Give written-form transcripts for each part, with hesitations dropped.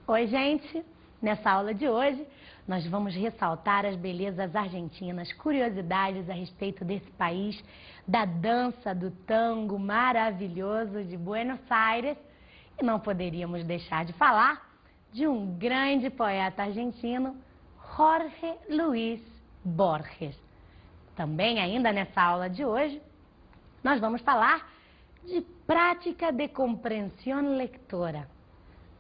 Oi, gente! Nessa aula de hoje, nós vamos ressaltar as belezas argentinas, curiosidades a respeito desse país, da dança do tango maravilhoso de Buenos Aires. E não poderíamos deixar de falar de um grande poeta argentino, Jorge Luis Borges. Também, ainda nessa aula de hoje, nós vamos falar de prática de compreensão lectora.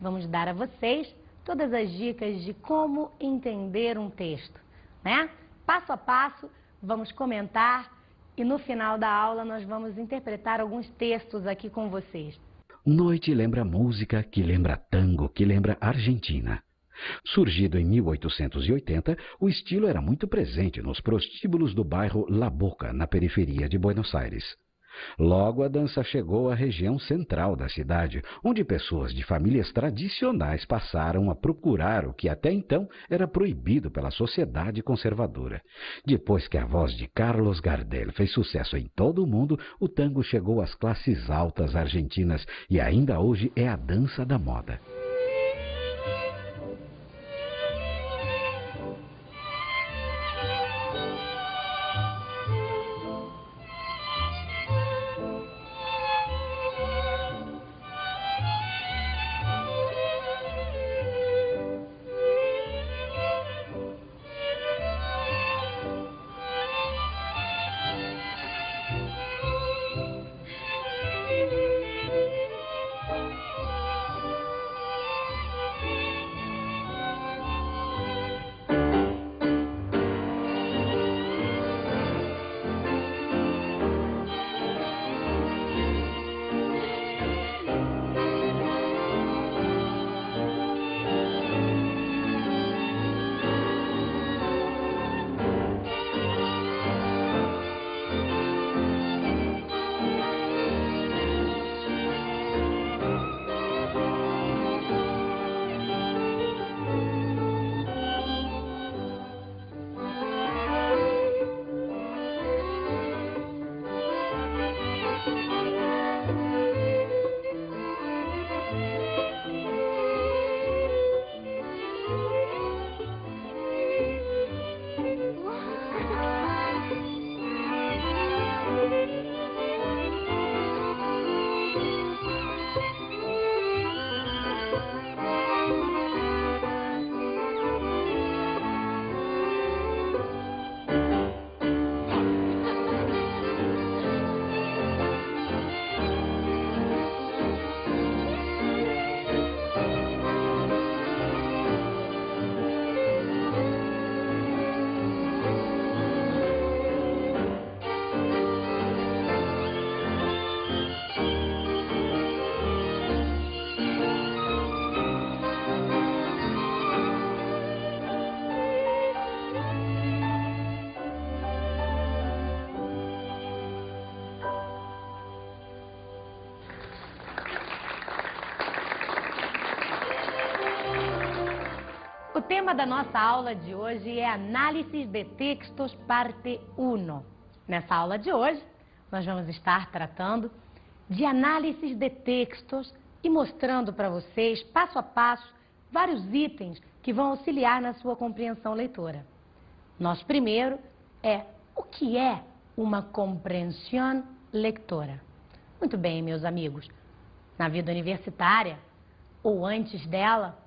Vamos dar a vocês todas as dicas de como entender um texto, né? Passo a passo, vamos comentar e no final da aula nós vamos interpretar alguns textos aqui com vocês. Noite lembra música, que lembra tango, que lembra Argentina. Surgido em 1880, o estilo era muito presente nos prostíbulos do bairro La Boca, na periferia de Buenos Aires. Logo, a dança chegou à região central da cidade, onde pessoas de famílias tradicionais passaram a procurar o que até então era proibido pela sociedade conservadora. Depois que a voz de Carlos Gardel fez sucesso em todo o mundo, o tango chegou às classes altas argentinas e ainda hoje é a dança da moda. O tema da nossa aula de hoje é Análise de Textos, parte 1. Nessa aula de hoje, nós vamos estar tratando de análises de textos e mostrando para vocês, passo a passo, vários itens que vão auxiliar na sua compreensão leitora. Nosso primeiro é o que é uma compreensão lectora. Muito bem, meus amigos, na vida universitária ou antes dela,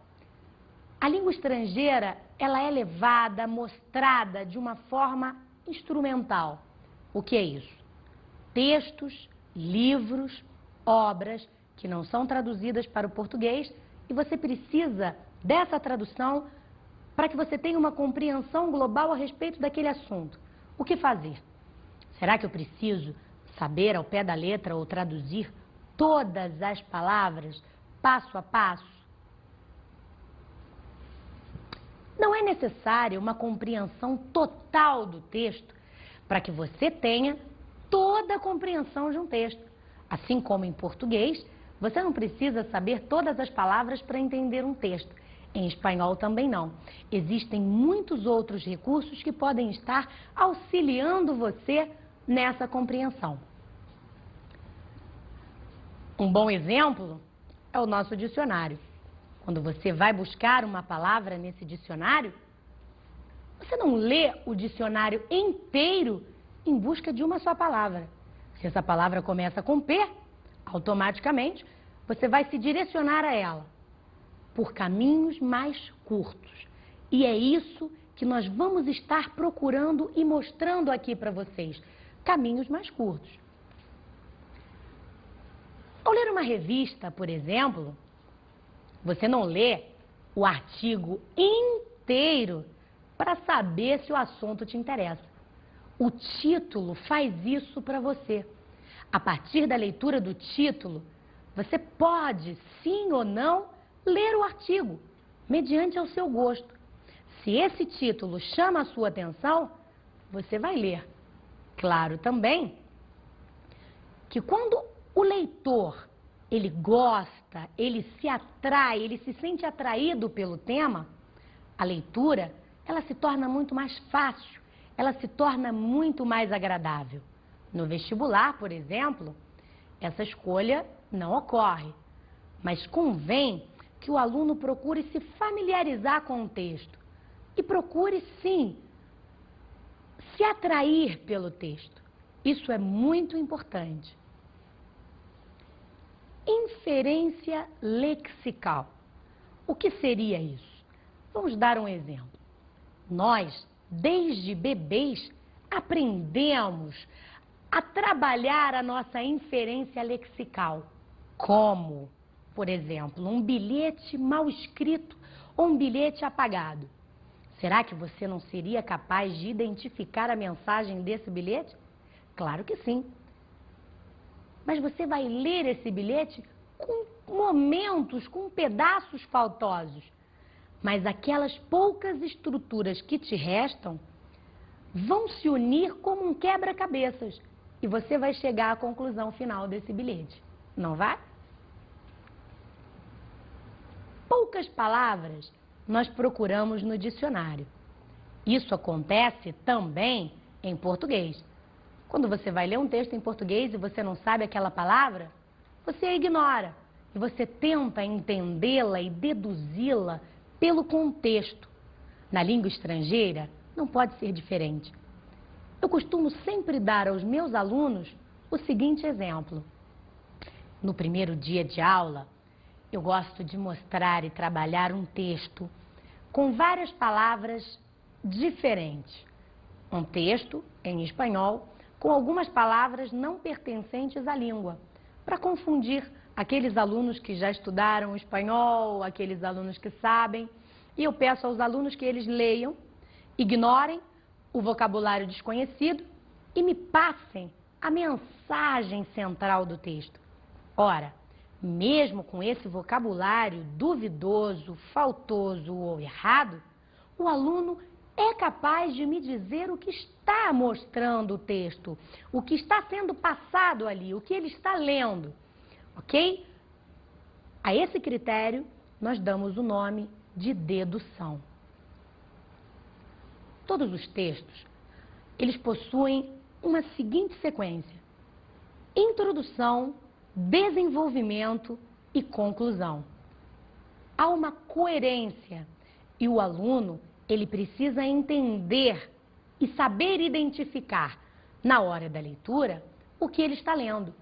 a língua estrangeira, ela é levada, mostrada de uma forma instrumental. O que é isso? Textos, livros, obras que não são traduzidas para o português e você precisa dessa tradução para que você tenha uma compreensão global a respeito daquele assunto. O que fazer? Será que eu preciso saber ao pé da letra ou traduzir todas as palavras, passo a passo? Não é necessária uma compreensão total do texto para que você tenha toda a compreensão de um texto. Assim como em português, você não precisa saber todas as palavras para entender um texto. Em espanhol também não. Existem muitos outros recursos que podem estar auxiliando você nessa compreensão. Um bom exemplo é o nosso dicionário. Quando você vai buscar uma palavra nesse dicionário, você não lê o dicionário inteiro em busca de uma só palavra. Se essa palavra começa com P, automaticamente você vai se direcionar a ela por caminhos mais curtos. E é isso que nós vamos estar procurando e mostrando aqui para vocês. Caminhos mais curtos. Ao ler uma revista, por exemplo, você não lê o artigo inteiro para saber se o assunto te interessa. O título faz isso para você. A partir da leitura do título, você pode, sim ou não, ler o artigo, mediante ao seu gosto. Se esse título chama a sua atenção, você vai ler. Claro também que quando o leitor, ele gosta, ele se atrai, ele se sente atraído pelo tema, a leitura, ela se torna muito mais fácil, ela se torna muito mais agradável. No vestibular, por exemplo, essa escolha não ocorre, mas convém que o aluno procure se familiarizar com o texto e procure, sim, se atrair pelo texto. Isso é muito importante. Inferência lexical. O que seria isso? Vamos dar um exemplo. Nós, desde bebês, aprendemos a trabalhar a nossa inferência lexical. Como, por exemplo, um bilhete mal escrito ou um bilhete apagado. Será que você não seria capaz de identificar a mensagem desse bilhete? Claro que sim. Mas você vai ler esse bilhete com momentos, com pedaços faltosos. Mas aquelas poucas estruturas que te restam vão se unir como um quebra-cabeças. E você vai chegar à conclusão final desse bilhete. Não vai? Poucas palavras nós procuramos no dicionário. Isso acontece também em português. Quando você vai ler um texto em português e você não sabe aquela palavra, você a ignora. E você tenta entendê-la e deduzi-la pelo contexto. Na língua estrangeira, não pode ser diferente. Eu costumo sempre dar aos meus alunos o seguinte exemplo. No primeiro dia de aula, eu gosto de mostrar e trabalhar um texto com várias palavras diferentes. Um texto em espanhol com algumas palavras não pertencentes à língua, para confundir aqueles alunos que já estudaram espanhol, aqueles alunos que sabem. E eu peço aos alunos que eles leiam, ignorem o vocabulário desconhecido e me passem a mensagem central do texto. Ora, mesmo com esse vocabulário duvidoso, faltoso ou errado, o aluno é capaz de me dizer o que está mostrando o texto, o que está sendo passado ali, o que ele está lendo, ok? A esse critério, nós damos o nome de dedução. Todos os textos, eles possuem uma seguinte sequência: introdução, desenvolvimento e conclusão. Há uma coerência e o aluno, ele precisa entender e saber identificar, na hora da leitura, o que ele está lendo.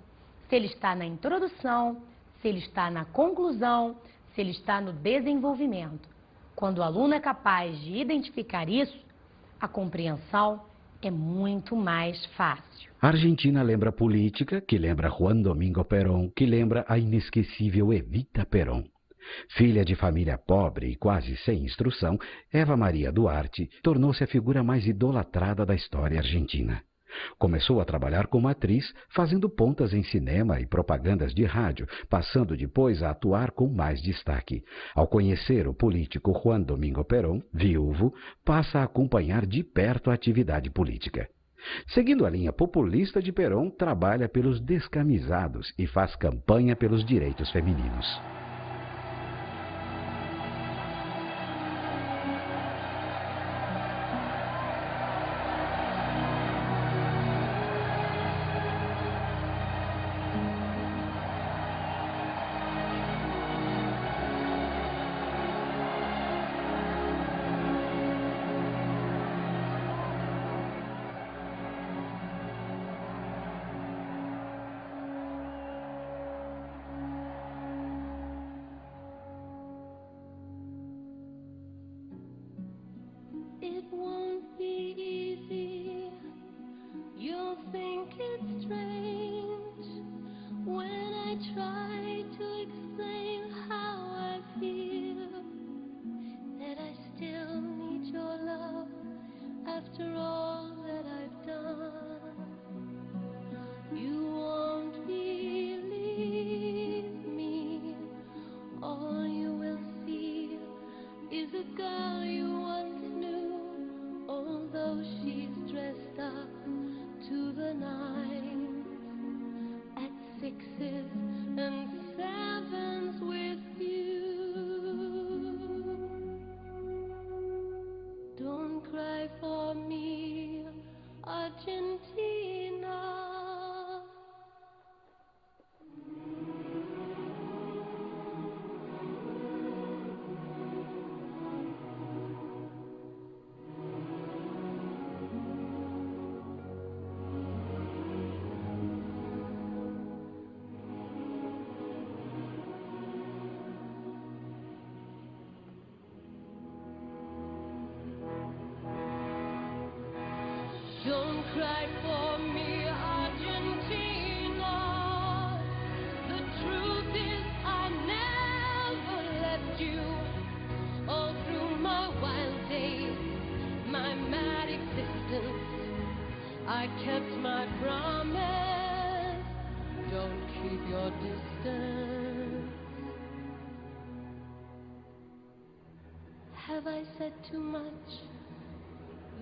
Se ele está na introdução, se ele está na conclusão, se ele está no desenvolvimento. Quando o aluno é capaz de identificar isso, a compreensão é muito mais fácil. A Argentina lembra política, que lembra Juan Domingo Perón, que lembra a inesquecível Evita Perón. Filha de família pobre e quase sem instrução, Eva Maria Duarte tornou-se a figura mais idolatrada da história argentina. Começou a trabalhar como atriz, fazendo pontas em cinema e propagandas de rádio, passando depois a atuar com mais destaque. Ao conhecer o político Juan Domingo Perón, viúvo, passa a acompanhar de perto a atividade política. Seguindo a linha populista de Perón, trabalha pelos descamisados e faz campanha pelos direitos femininos. strange when I try to explain how I feel, that I still need your love after all that I've done. You won't believe me, all you will see is a girl you once knew, although she's dressed up to the nines, at sixes and sevens with you. Don't cry for me, Argentina. Don't cry for me, Argentina. The truth is I never left you. All through my wild days, my mad existence, I kept my promise. Don't keep your distance. Have I said too much?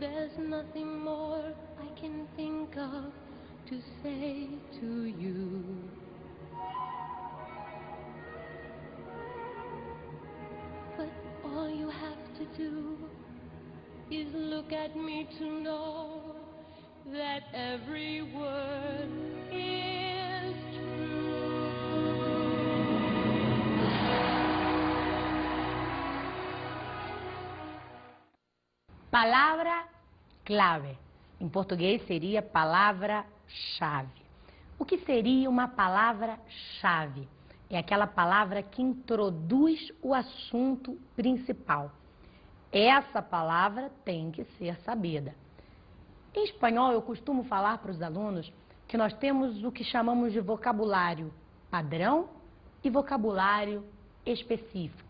There's nothing more I can think of to say to you. But all you have to do is look at me to know that every word is true. Palavra clave. Em português seria palavra-chave. O que seria uma palavra-chave? É aquela palavra que introduz o assunto principal. Essa palavra tem que ser sabida. Em espanhol, eu costumo falar para os alunos que nós temos o que chamamos de vocabulário padrão e vocabulário específico.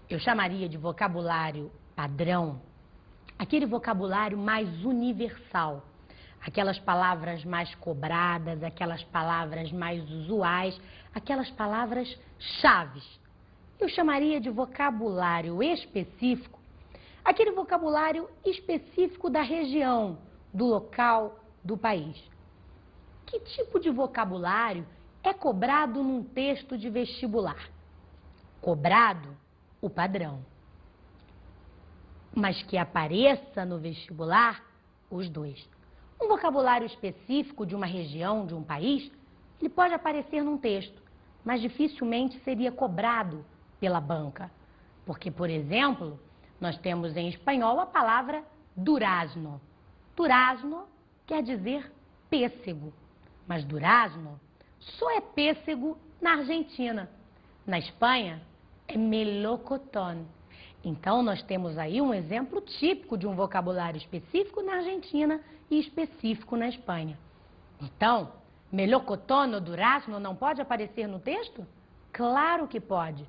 Eu chamaria de vocabulário padrão aquele vocabulário mais universal, aquelas palavras mais cobradas, aquelas palavras mais usuais, aquelas palavras chaves. Eu chamaria de vocabulário específico aquele vocabulário específico da região, do local, do país. Que tipo de vocabulário é cobrado num texto de vestibular? Cobrado o padrão. Mas que apareça no vestibular os dois. Um vocabulário específico de uma região, de um país, ele pode aparecer num texto, mas dificilmente seria cobrado pela banca. Porque, por exemplo, nós temos em espanhol a palavra durazno. Durazno quer dizer pêssego, mas durazno só é pêssego na Argentina. Na Espanha é melocotón. Então, nós temos aí um exemplo típico de um vocabulário específico na Argentina e específico na Espanha. Então, melocotón ou durazno não pode aparecer no texto? Claro que pode,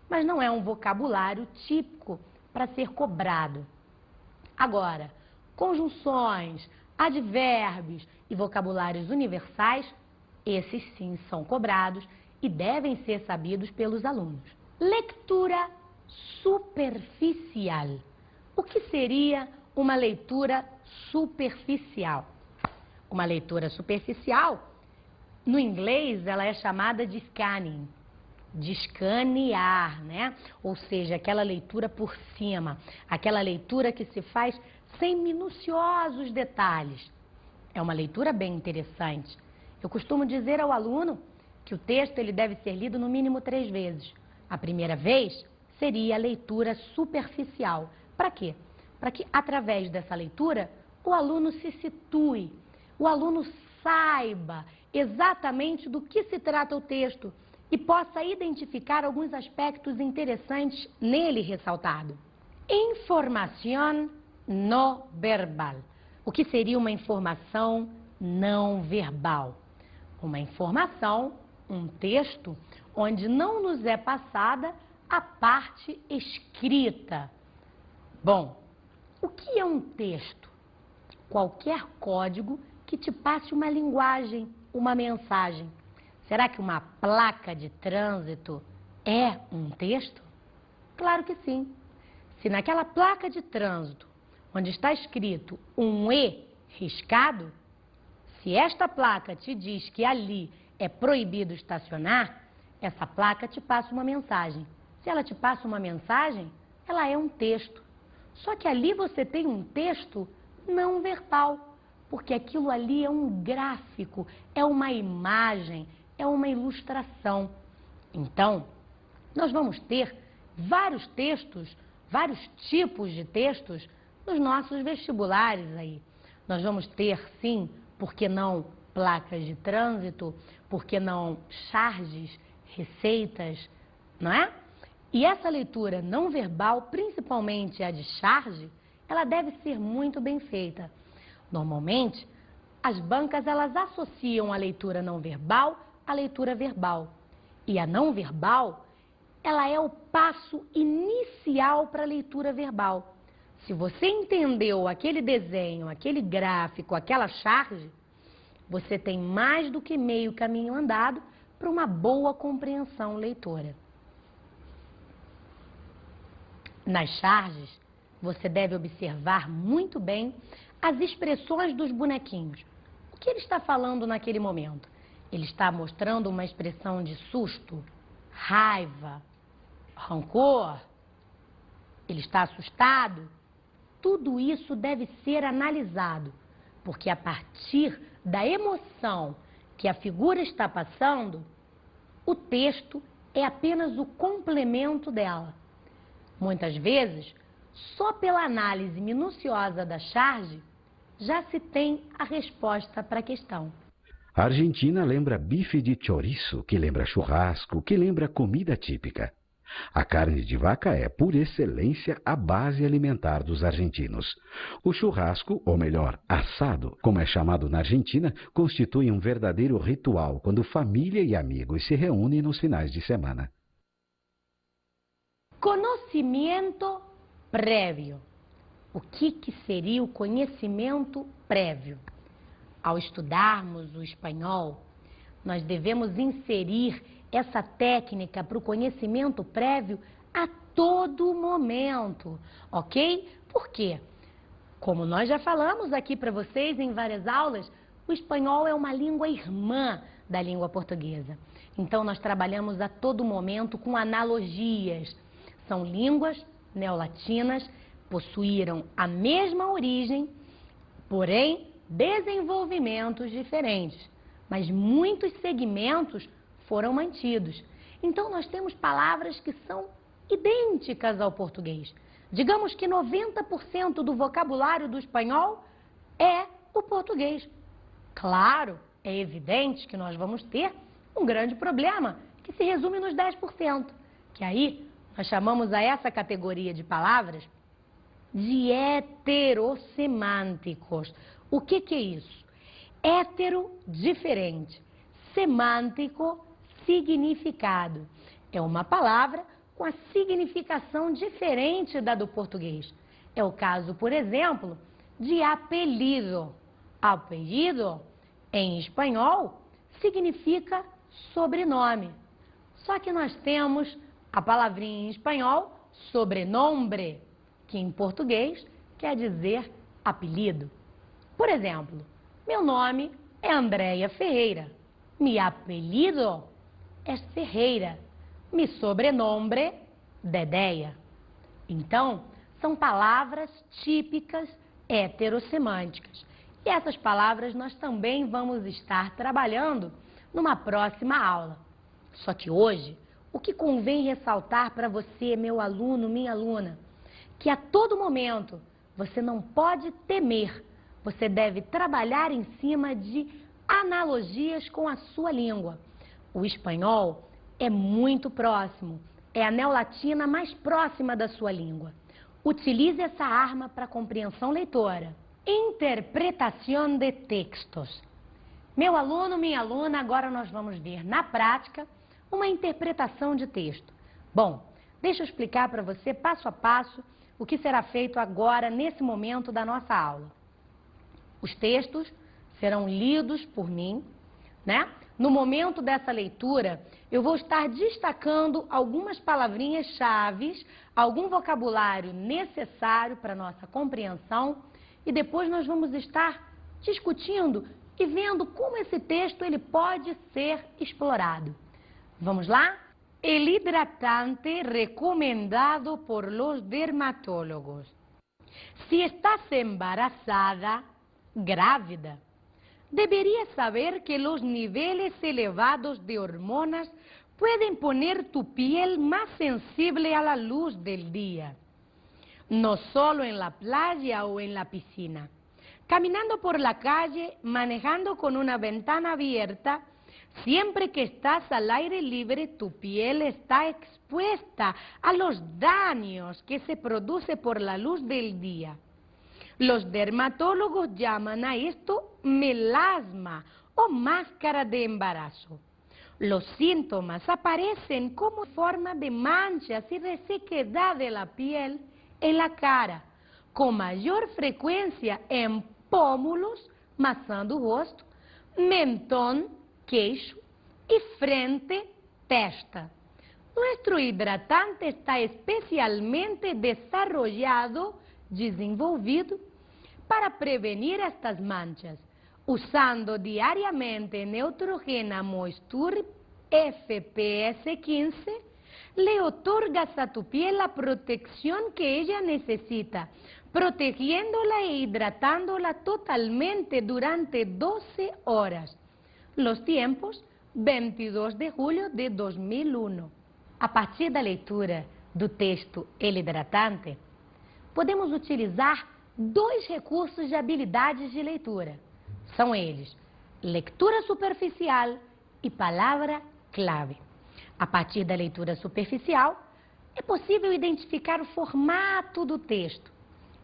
mas não é um vocabulário típico para ser cobrado. Agora, conjunções, advérbios e vocabulários universais, esses sim são cobrados e devem ser sabidos pelos alunos. Leitura superficial. O que seria uma leitura superficial? Uma leitura superficial, no inglês, ela é chamada de scanning, de escanear, né? Ou seja, aquela leitura por cima, aquela leitura que se faz sem minuciosos detalhes. É uma leitura bem interessante. Eu costumo dizer ao aluno que o texto ele deve ser lido no mínimo 3 vezes. A primeira vez seria a leitura superficial. Para quê? Para que, através dessa leitura, o aluno se situe, o aluno saiba exatamente do que se trata o texto e possa identificar alguns aspectos interessantes nele ressaltado. Informação não verbal. O que seria uma informação não verbal. Uma informação, um texto, onde não nos é passada a parte escrita. Bom, o que é um texto? Qualquer código que te passe uma linguagem, uma mensagem. Será que uma placa de trânsito é um texto? Claro que sim. Se naquela placa de trânsito, onde está escrito um E riscado, se esta placa te diz que ali é proibido estacionar, essa placa te passa uma mensagem. Se ela te passa uma mensagem, ela é um texto. Só que ali você tem um texto não verbal, porque aquilo ali é um gráfico, é uma imagem, é uma ilustração. Então, nós vamos ter vários textos, vários tipos de textos nos nossos vestibulares aí. Nós vamos ter, sim, por que não placas de trânsito, por que não charges, receitas, não é? E essa leitura não verbal, principalmente a de charge, ela deve ser muito bem feita. Normalmente, as bancas elas associam a leitura não verbal à leitura verbal. E a não verbal, ela é o passo inicial para a leitura verbal. Se você entendeu aquele desenho, aquele gráfico, aquela charge, você tem mais do que meio caminho andado para uma boa compreensão leitora. Nas charges, você deve observar muito bem as expressões dos bonequinhos. O que ele está falando naquele momento? Ele está mostrando uma expressão de susto, raiva, rancor? Ele está assustado? Tudo isso deve ser analisado, porque a partir da emoção que a figura está passando, o texto é apenas o complemento dela. Muitas vezes, só pela análise minuciosa da charge, já se tem a resposta para a questão. A Argentina lembra bife de chouriço, que lembra churrasco, que lembra comida típica. A carne de vaca é, por excelência, a base alimentar dos argentinos. O churrasco, ou melhor, assado, como é chamado na Argentina, constitui um verdadeiro ritual quando família e amigos se reúnem nos finais de semana. Conhecimento prévio. O que seria o conhecimento prévio? Ao estudarmos o espanhol, nós devemos inserir essa técnica para o conhecimento prévio a todo momento, ok? Por quê? Como nós já falamos aqui para vocês em várias aulas, o espanhol é uma língua irmã da língua portuguesa. Então, nós trabalhamos a todo momento com analogias. São línguas neolatinas, possuíram a mesma origem, porém, desenvolvimentos diferentes. Mas muitos segmentos foram mantidos. Então, nós temos palavras que são idênticas ao português. Digamos que 90% do vocabulário do espanhol é o português. Claro, é evidente que nós vamos ter um grande problema, que se resume nos 10%, que aí nós chamamos a essa categoria de palavras de heterossemânticos. O que é isso? Hétero, diferente. Semântico, significado. É uma palavra com a significação diferente da do português. É o caso, por exemplo, de apelido. Apelido, em espanhol, significa sobrenome. Só que nós temos a palavrinha em espanhol, sobrenombre, que em português quer dizer apelido. Por exemplo, meu nome é Andréia Ferreira. Mi apelido é Ferreira. Mi sobrenombre, Dedéia. Então, são palavras típicas heterossemânticas. E essas palavras nós também vamos estar trabalhando numa próxima aula. Só que hoje, o que convém ressaltar para você, meu aluno, minha aluna, que a todo momento você não pode temer, você deve trabalhar em cima de analogias com a sua língua. O espanhol é muito próximo, é a neolatina mais próxima da sua língua. Utilize essa arma para compreensão leitora. interpretação de textos. Meu aluno, minha aluna, agora nós vamos ver na prática uma interpretação de texto. Bom, deixa eu explicar para você passo a passo o que será feito agora nesse momento da nossa aula. Os textos serão lidos por mim, né? No momento dessa leitura, eu vou estar destacando algumas palavrinhas-chave, algum vocabulário necessário para nossa compreensão e depois nós vamos estar discutindo e vendo como esse texto ele pode ser explorado. Vamos lá? El hidratante recomendado por los dermatólogos. Si estás embarazada, grávida, deberías saber que los niveles elevados de hormonas pueden poner tu piel más sensible a la luz del día. No solo en la playa o en la piscina. Caminando por la calle, manejando con una ventana abierta, siempre que estás al aire libre, tu piel está expuesta a los daños que se producen por la luz del día. Los dermatólogos llaman a esto melasma o máscara de embarazo. Los síntomas aparecen como forma de manchas y resequedad de la piel en la cara, con mayor frecuencia en pómulos, maçã do rosto, mentón, queixo y frente, testa. Nuestro hidratante está especialmente desarrollado, desenvolvido, para prevenir estas manchas, usando diariamente Neutrogena Moisture FPS 15, le otorgas a tu piel la protección que ella necesita, protegiéndola e hidratándola totalmente durante 12 horas. Los tiempos, 22 de julho de 2001. A partir da leitura do texto El Hidratante, podemos utilizar dois recursos de habilidades de leitura. São eles, leitura superficial e palavra-clave. A partir da leitura superficial, é possível identificar o formato do texto.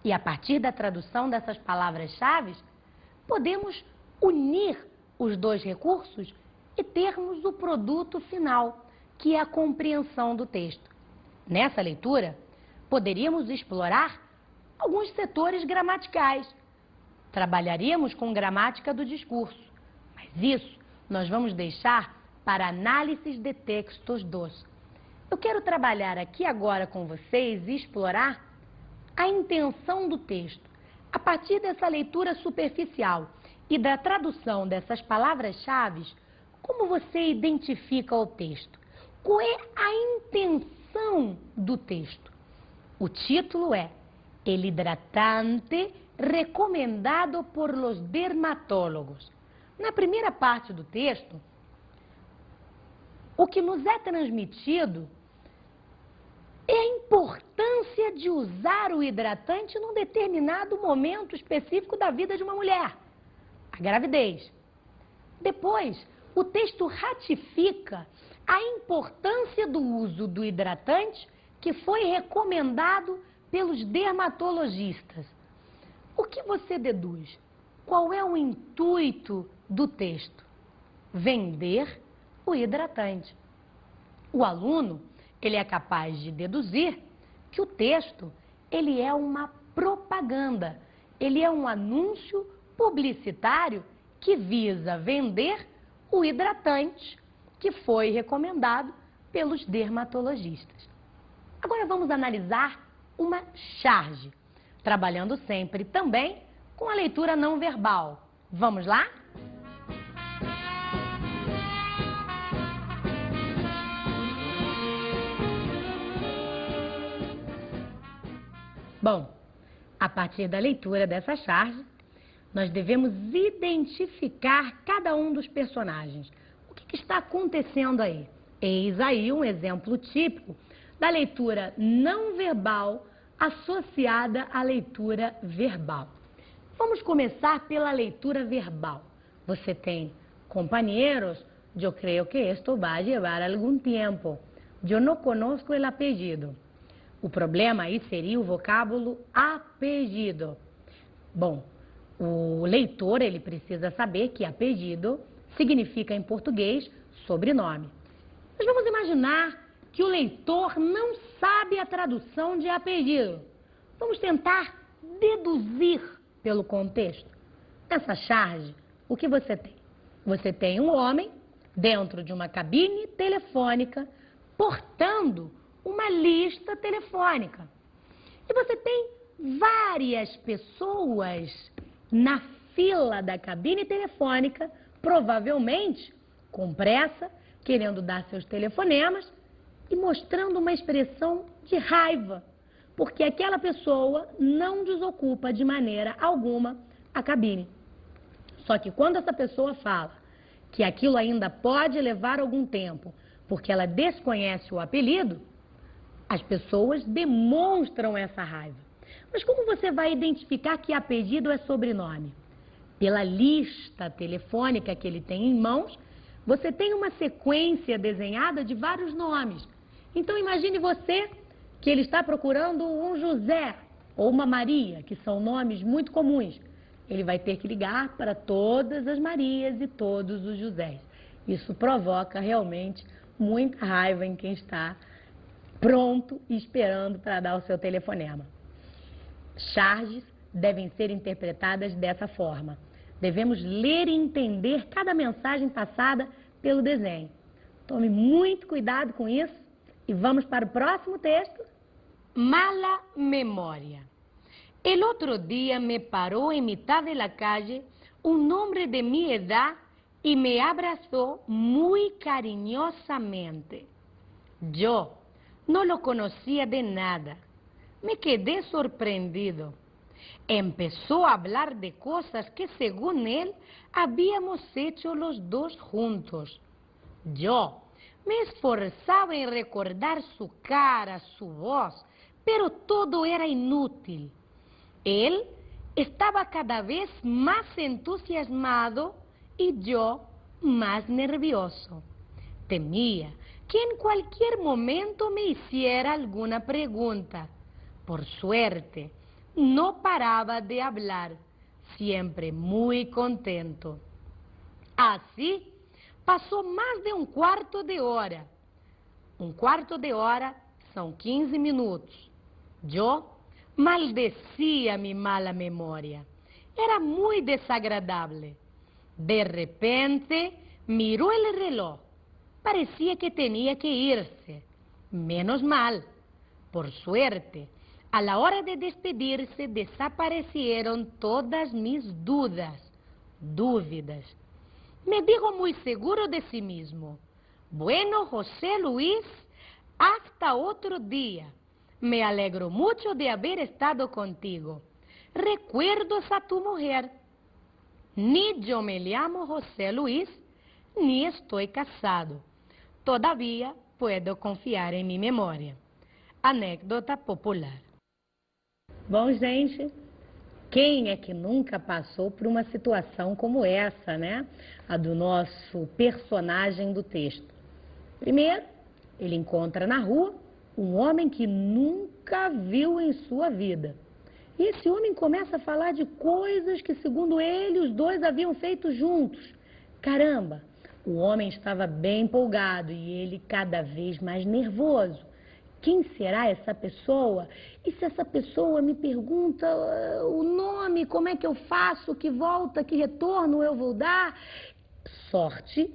E a partir da tradução dessas palavras-chave, podemos unir os dois recursos e termos o produto final, que é a compreensão do texto. Nessa leitura, poderíamos explorar alguns setores gramaticais. Trabalharíamos com gramática do discurso, mas isso nós vamos deixar para análises de textos 2. Eu quero trabalhar aqui agora com vocês e explorar a intenção do texto. A partir dessa leitura superficial e da tradução dessas palavras-chave, como você identifica o texto? Qual é a intenção do texto? O título é El hidratante recomendado por los dermatólogos. Na primeira parte do texto, o que nos é transmitido é a importância de usar o hidratante num determinado momento específico da vida de uma mulher, a gravidez. Depois, o texto ratifica a importância do uso do hidratante que foi recomendado pelos dermatologistas. O que você deduz? Qual é o intuito do texto? Vender o hidratante. O aluno, ele é capaz de deduzir que o texto, ele é uma propaganda, ele é um anúncio publicitário que visa vender o hidratante que foi recomendado pelos dermatologistas. Agora vamos analisar uma charge, trabalhando sempre também com a leitura não verbal. Vamos lá? Bom, a partir da leitura dessa charge, nós devemos identificar cada um dos personagens. O que está acontecendo aí? Eis aí um exemplo típico da leitura não verbal associada à leitura verbal. Vamos começar pela leitura verbal. Você tem companheiros, eu creio que esto vai levar algum tempo. Eu não conozco o apellido. O problema aí seria o vocábulo apellido. Bom, O leitor, ele precisa saber que apellido significa em português sobrenome. Mas vamos imaginar que o leitor não sabe a tradução de apellido. Vamos tentar deduzir pelo contexto. Nessa charge, o que você tem? Você tem um homem dentro de uma cabine telefônica portando uma lista telefônica. E você tem várias pessoas na fila da cabine telefônica, provavelmente com pressa, querendo dar seus telefonemas e mostrando uma expressão de raiva, porque aquela pessoa não desocupa de maneira alguma a cabine. Só que quando essa pessoa fala que aquilo ainda pode levar algum tempo, porque ela desconhece o apelido, as pessoas demonstram essa raiva. Mas como você vai identificar que apelido é sobrenome? Pela lista telefônica que ele tem em mãos, você tem uma sequência desenhada de vários nomes. Então imagine você que ele está procurando um José ou uma Maria, que são nomes muito comuns. Ele vai ter que ligar para todas as Marias e todos os Josés. Isso provoca realmente muita raiva em quem está pronto e esperando para dar o seu telefonema. Charges devem ser interpretadas dessa forma. Devemos ler e entender cada mensagem passada pelo desenho. Tome muito cuidado com isso e vamos para o próximo texto. Mala memória. El otro día me paró en mitad de la calle un hombre de mi edad y me abrazó muy cariñosamente. Yo no lo conocía de nada. Me quedé sorprendido. Empezó a hablar de cosas que según él habíamos hecho los dos juntos. Yo me esforzaba en recordar su cara, su voz, pero todo era inútil. Él estaba cada vez más entusiasmado y yo más nervioso. Temía que en cualquier momento me hiciera alguna pregunta. Por suerte, no paraba de hablar, siempre muy contento. Así pasó más de un cuarto de hora. Un cuarto de hora son 15 minutos. Yo maldecía mi mala memoria. Era muy desagradable. De repente miró el reloj. Parecía que tenía que irse. Menos mal. Por suerte, a la hora de despedirse desaparecieron todas mis dúvidas. Me dijo muy seguro de sí mismo: bueno, José Luis, hasta otro día. Me alegro mucho de haber estado contigo. Recuerdos a tu mujer. Ni yo me llamo José Luis, ni estoy casado. Todavía puedo confiar en mi memória. Anécdota popular. Bom, gente, quem é que nunca passou por uma situação como essa, né? A do nosso personagem do texto. Primeiro, ele encontra na rua um homem que nunca viu em sua vida. E esse homem começa a falar de coisas que, segundo ele, os dois haviam feito juntos. Caramba, o homem estava bem empolgado e ele cada vez mais nervoso. Quem será essa pessoa? E se essa pessoa me pergunta o nome, como é que eu faço, que volta, que retorno eu vou dar? Sorte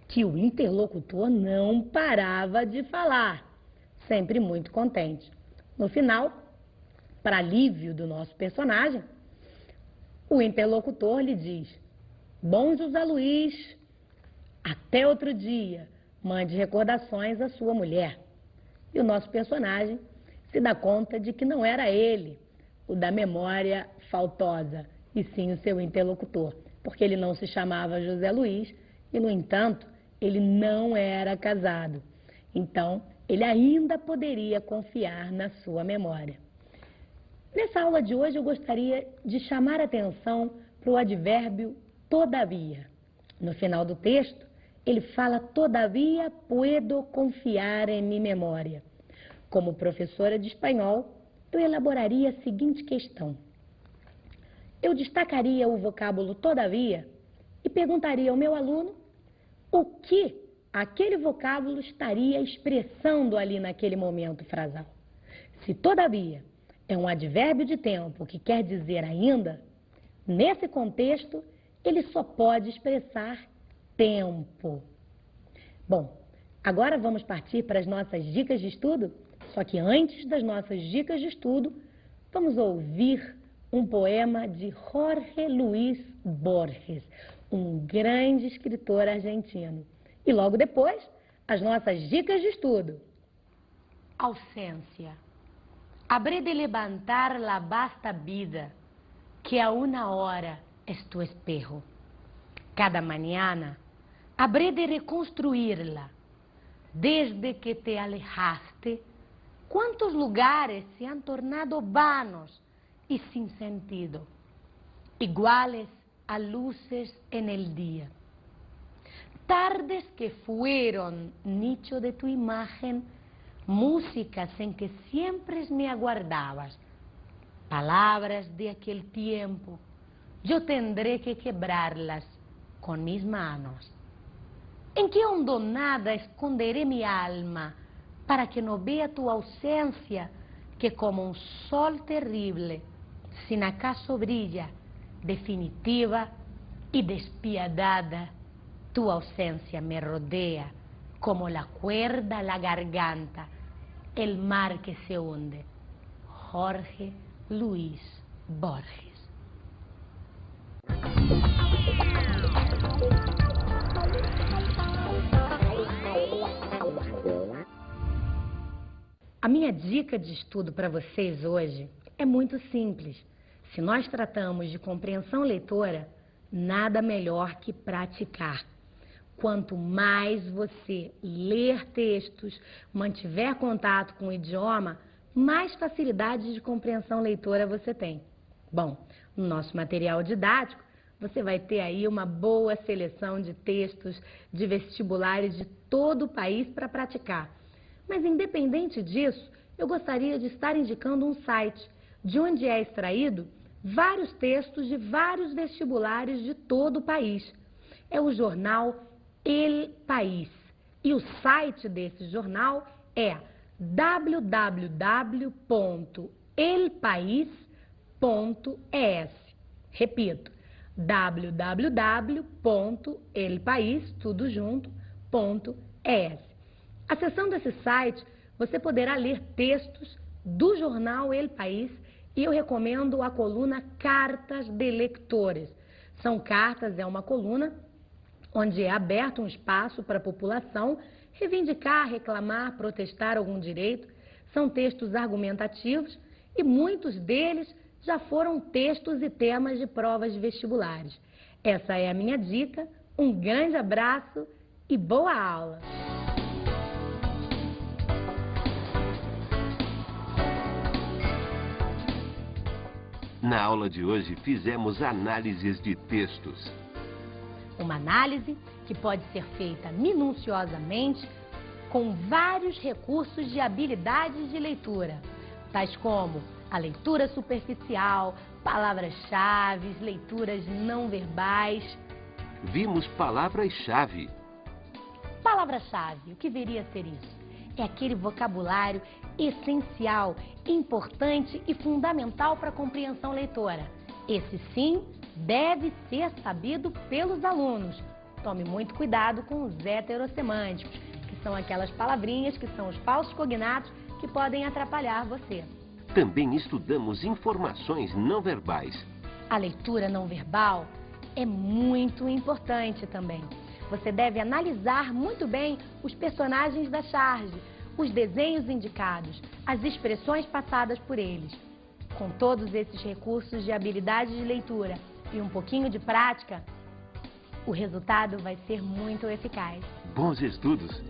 que o interlocutor não parava de falar, sempre muito contente. No final, para alívio do nosso personagem, o interlocutor lhe diz: bom José Luiz, até outro dia, mande recordações à sua mulher. E o nosso personagem se dá conta de que não era ele o da memória faltosa, e sim o seu interlocutor, porque ele não se chamava José Luiz e, no entanto, ele não era casado. Então, ele ainda poderia confiar na sua memória. Nessa aula de hoje, eu gostaria de chamar a atenção para o advérbio todavia. No final do texto, ele fala: todavia puedo confiar em mi memória. Como professora de espanhol, eu elaboraria a seguinte questão: eu destacaria o vocábulo todavia e perguntaria ao meu aluno o que aquele vocábulo estaria expressando ali naquele momento frasal. Se todavia é um advérbio de tempo que quer dizer ainda, nesse contexto ele só pode expressar tempo. Bom, agora vamos partir para as nossas dicas de estudo, só que antes das nossas dicas de estudo, vamos ouvir um poema de Jorge Luis Borges, um grande escritor argentino. E logo depois, as nossas dicas de estudo. Ausência. Habré de levantar la vasta vida, que a una hora es tu espejo. Cada mañana habré de reconstruirla. Desde que te alejaste, ¿cuántos lugares se han tornado vanos y sin sentido, iguales a luces en el día? Tardes que fueron nicho de tu imagen, músicas en que siempre me aguardabas, palabras de aquel tiempo, yo tendré que quebrarlas con mis manos. ¿En qué hondonada esconderé mi alma para que no vea tu ausencia, que como un sol terrible, sin acaso brilla, definitiva y despiadada? Tu ausencia me rodea como la cuerda a la garganta, el mar que se hunde. Jorge Luis Borges. A minha dica de estudo para vocês hoje é muito simples. Se nós tratamos de compreensão leitora, nada melhor que praticar. Quanto mais você ler textos, mantiver contato com o idioma, mais facilidade de compreensão leitora você tem. Bom, no nosso material didático, você vai ter aí uma boa seleção de textos de vestibulares de todo o país para praticar. Mas independente disso, eu gostaria de estar indicando um site de onde é extraído vários textos de vários vestibulares de todo o país. É o jornal El País. E o site desse jornal é www.elpais.es. Repito, www.elpais, tudo junto, .es. Acessando esse site, você poderá ler textos do jornal El País e eu recomendo a coluna Cartas de Leitores. São cartas, é uma coluna onde é aberto um espaço para a população reivindicar, reclamar, protestar algum direito. São textos argumentativos e muitos deles já foram textos e temas de provas de vestibulares. Essa é a minha dica, um grande abraço e boa aula! Na aula de hoje fizemos análises de textos. Uma análise que pode ser feita minuciosamente com vários recursos de habilidades de leitura, tais como a leitura superficial, palavras-chave, leituras não verbais. Vimos palavras-chave. Palavra-chave, o que viria a ser isso? É aquele vocabulário essencial, importante e fundamental para a compreensão leitora. Esse sim deve ser sabido pelos alunos. Tome muito cuidado com os heterossemânticos, que são aquelas palavrinhas que são os falsos cognatos que podem atrapalhar você. Também estudamos informações não verbais. A leitura não verbal é muito importante também. Você deve analisar muito bem os personagens da charge, os desenhos indicados, as expressões passadas por eles. Com todos esses recursos de habilidade de leitura e um pouquinho de prática, o resultado vai ser muito eficaz. Bons estudos!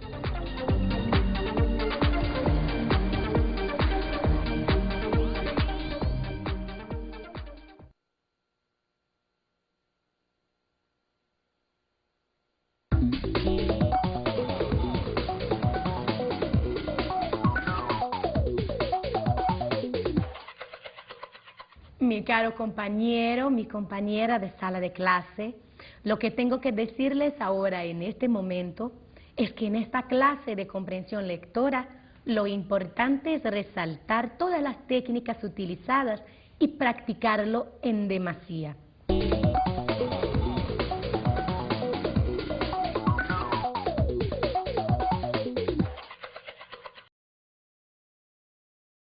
mi caro compañero, mi compañera de sala de clase, lo que tengo que decirles ahora en este momento es que en esta clase de comprensión lectora lo importante es resaltar todas las técnicas utilizadas y practicarlo en demasía.